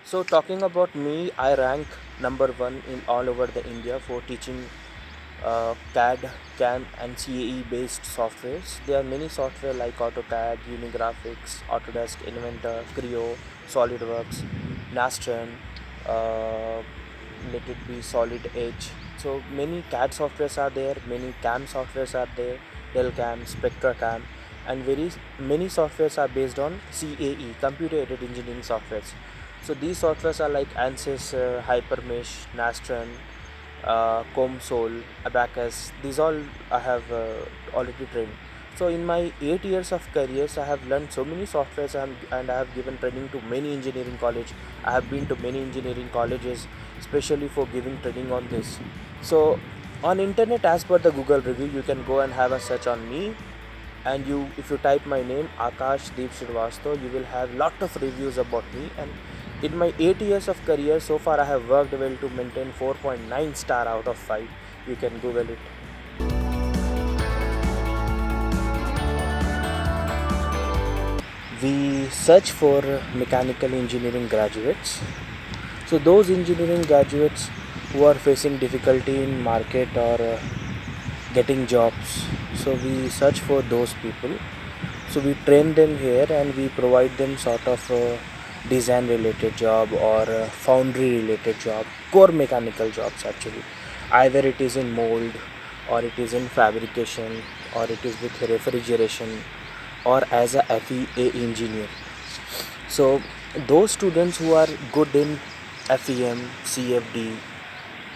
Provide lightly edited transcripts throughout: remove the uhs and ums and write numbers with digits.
So talking about me, I rank number one in all over the India for teaching CAD, CAM, and CAE based softwares. There are many software like AutoCAD, Unigraphics, Autodesk Inventor, Creo, SolidWorks, Nastran, uh, let it be Solid Edge. So many CAD softwares are there, many CAM softwares are there, Delcam, SpectraCam, and very many softwares are based on CAE, Computer Aided Engineering softwares. So these softwares are like ANSYS, Hypermesh, Nastran, COMSOL, Abacus. These all I have already trained. So in my 8 years of careers, I have learned so many softwares and I have given training to many engineering college. I have been to many engineering colleges, especially for giving training on this. So on internet, as per the Google review, you can go and have a search on me, and if you type my name Akash Deep Srivastava, you will have lot of reviews about me. And in my 8 years of career so far, I have worked well to maintain 4.9 star out of 5. You can Google it. We search for mechanical engineering graduates. So those engineering graduates who are facing difficulty in market or getting jobs, so we search for those people. So we train them here and we provide them sort of a design related job or a foundry related job, core mechanical jobs actually. Either it is in mold, or it is in fabrication, or it is with refrigeration, or as a FEA engineer. So those students who are good in FEM, CFD,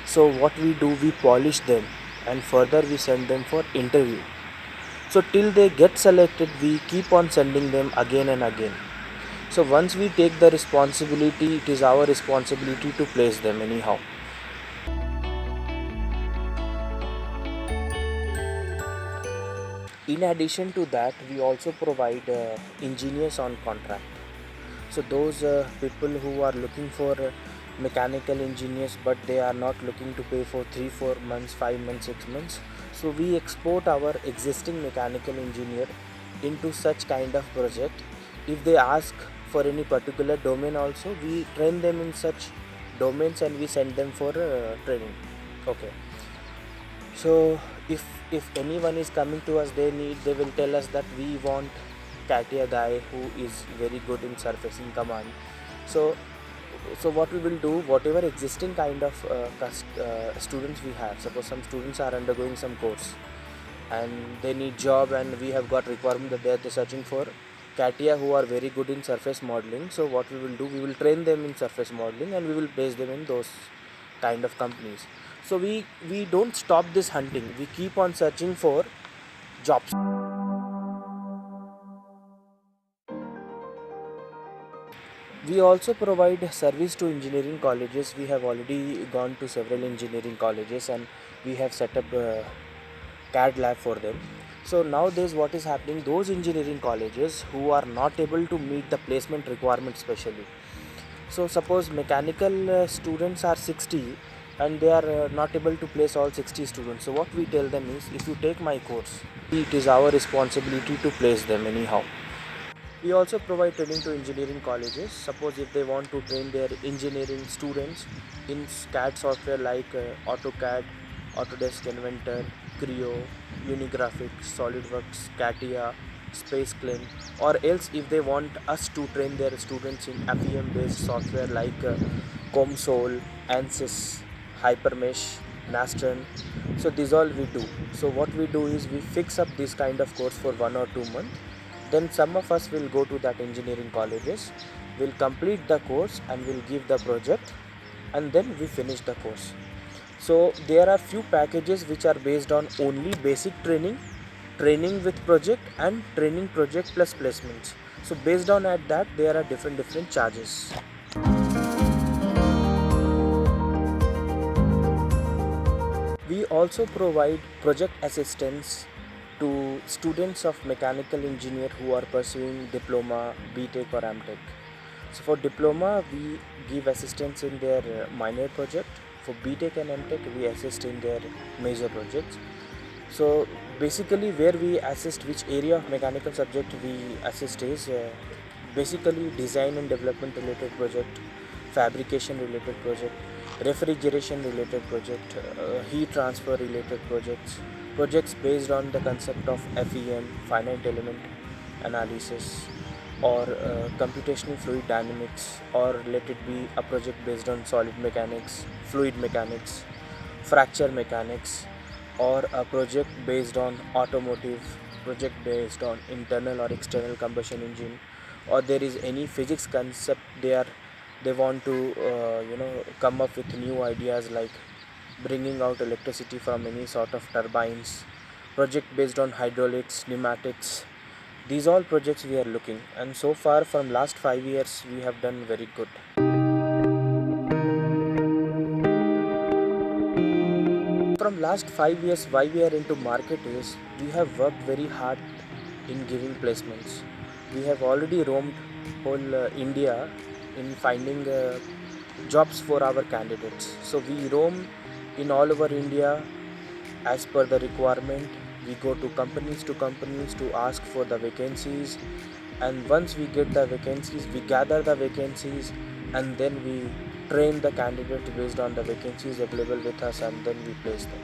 so what we do, we polish them and further we send them for interview. So till they get selected, we keep on sending them again and again. So once we take the responsibility, it is our responsibility to place them anyhow. In addition to that, we also provide engineers on contract. So those people who are looking for mechanical engineers, but they are not looking to pay for 3 4 months, 5 months, 6 months, so we export our existing mechanical engineer into such kind of project. If they ask for any particular domain also, we train them in such domains and we send them for training. Okay. So if anyone is coming to us, they will tell us that we want CATIA guy who is very good in surfacing command. So what we will do, whatever existing kind of students we have, suppose some students are undergoing some course and they need job, and we have got requirement that they're searching for CATIA who are very good in surface modeling. So what we will do, we will train them in surface modeling and we will place them in those kind of companies. So we don't stop this hunting, we keep on searching for jobs. We also provide service to engineering colleges. We have already gone to several engineering colleges and we have set up a CAD lab for them. So nowadays what is happening, those engineering colleges who are not able to meet the placement requirement specially. So suppose mechanical students are 60 and they are not able to place all 60 students. So what we tell them is, if you take my course, it is our responsibility to place them anyhow. We also provide training to engineering colleges. Suppose if they want to train their engineering students in CAD software like AutoCAD, Autodesk Inventor, Creo, Unigraphics, SolidWorks, CATIA, SpaceClaim, or else if they want us to train their students in FEM based software like COMSOL, ANSYS, Hypermesh, Nastran. So these all we do. So what we do is we fix up this kind of course for 1 or 2 months. Then some of us will go to that engineering colleges, will complete the course and will give the project, and then we finish the course. So there are few packages which are based on only basic training, training with project, and training project plus placements. So based on at that, there are different charges. We also provide project assistance to students of mechanical engineer who are pursuing diploma, BTech or AMTech. So for diploma, we give assistance in their minor project. For BTech and MTech, we assist in their major projects. So basically, where we assist, which area of mechanical subject we assist is basically design and development related project. fabrication related project, refrigeration related project, heat transfer related projects, projects based on the concept of FEM, finite element analysis, or computational fluid dynamics, or let it be a project based on solid mechanics, fluid mechanics, fracture mechanics, or a project based on automotive, project based on internal or external combustion engine, or there is any physics concept they want to come up with new ideas like bringing out electricity from any sort of turbines, project based on hydraulics, pneumatics. These all projects we are looking, and so far from last 5 years we have done very good. From last 5 years why we are into market is we have worked very hard in giving placements. We have already roamed whole India in finding jobs for our candidates. So we roam in all over India as per the requirement. We go to companies to ask for the vacancies, and once we get the vacancies we gather the vacancies, and then we train the candidates based on the vacancies available with us, and then we place them.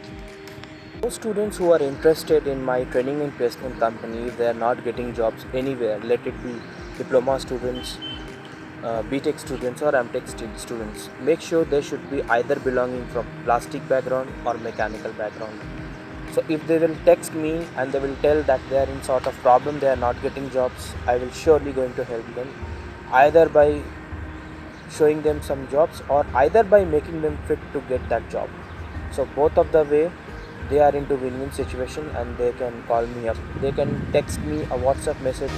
Those students who are interested in my training and placement company, they are not getting jobs anywhere. Let it be diploma students, BTech students, or MTech students. Make sure they should be either belonging from plastic background or mechanical background. So if they will text me and they will tell that they are in sort of problem, they are not getting jobs, I will surely going to help them, either by showing them some jobs or either by making them fit to get that job. So both of the way they are into win-win situation, and they can call me up, they can text me a WhatsApp message.